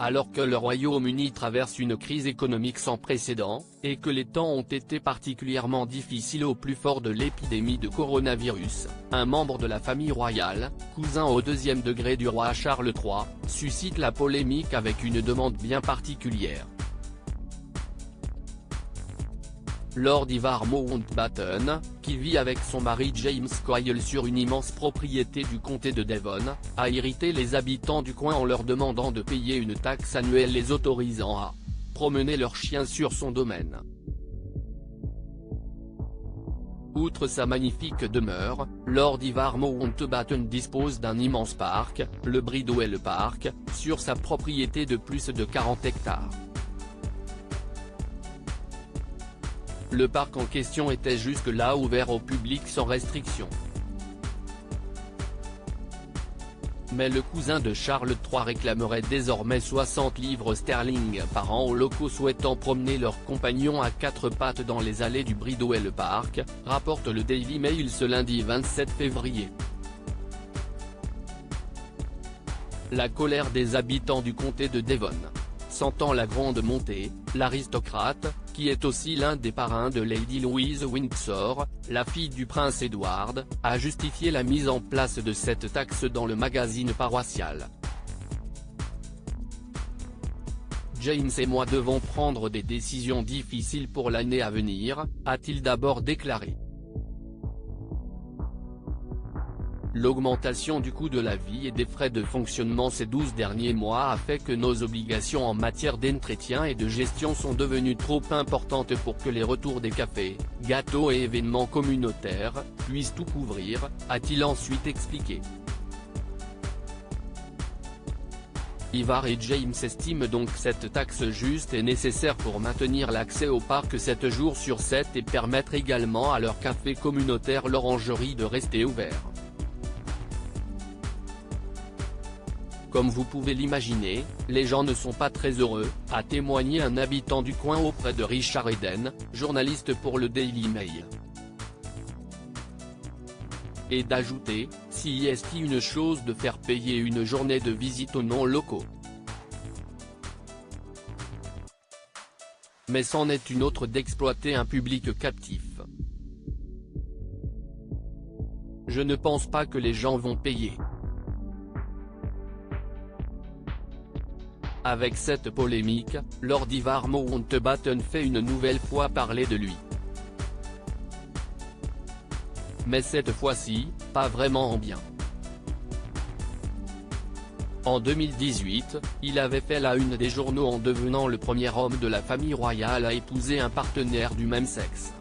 Alors que le Royaume-Uni traverse une crise économique sans précédent, et que les temps ont été particulièrement difficiles au plus fort de l'épidémie de coronavirus, un membre de la famille royale, cousin au deuxième degré du roi Charles III, suscite la polémique avec une demande bien particulière. Lord Ivar Mountbatten, qui vit avec son mari James Coyle sur une immense propriété du comté de Devon, a irrité les habitants du coin en leur demandant de payer une taxe annuelle les autorisant à promener leurs chiens sur son domaine. Outre sa magnifique demeure, Lord Ivar Mountbatten dispose d'un immense parc, le Bridewell Park, sur sa propriété de plus de 40 hectares. Le parc en question était jusque-là ouvert au public sans restriction. Mais le cousin de Charles III réclamerait désormais 60 livres sterling par an aux locaux souhaitant promener leurs compagnons à quatre pattes dans les allées du Bridewell Park, rapporte le Daily Mail ce lundi 27 février. La colère des habitants du comté de Devon. Sentant la grande montée, l'aristocrate, qui est aussi l'un des parrains de Lady Louise Windsor, la fille du prince Edward, a justifié la mise en place de cette taxe dans le magazine paroissial. James et moi devons prendre des décisions difficiles pour l'année à venir, a-t-il d'abord déclaré. L'augmentation du coût de la vie et des frais de fonctionnement ces 12 derniers mois a fait que nos obligations en matière d'entretien et de gestion sont devenues trop importantes pour que les retours des cafés, gâteaux et événements communautaires puissent tout couvrir, a-t-il ensuite expliqué. Ivar et James estiment donc cette taxe juste et nécessaire pour maintenir l'accès au parc 7 jours sur 7 et permettre également à leur café communautaire l'orangerie de rester ouvert. Comme vous pouvez l'imaginer, les gens ne sont pas très heureux, a témoigné un habitant du coin auprès de Richard Eden, journaliste pour le Daily Mail. Et d'ajouter, si est une chose de faire payer une journée de visite aux non-locaux. Mais c'en est une autre d'exploiter un public captif. Je ne pense pas que les gens vont payer. Avec cette polémique, Lord Ivar Mountbatten fait une nouvelle fois parler de lui. Mais cette fois-ci, pas vraiment en bien. En 2018, il avait fait la une des journaux en devenant le premier homme de la famille royale à épouser un partenaire du même sexe.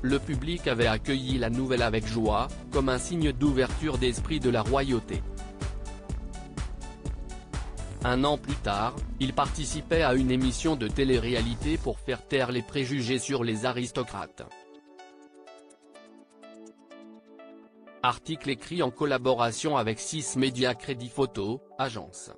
Le public avait accueilli la nouvelle avec joie, comme un signe d'ouverture d'esprit de la royauté. Un an plus tard, il participait à une émission de télé-réalité pour faire taire les préjugés sur les aristocrates. Article écrit en collaboration avec 6 Médias Crédit Photo, agence.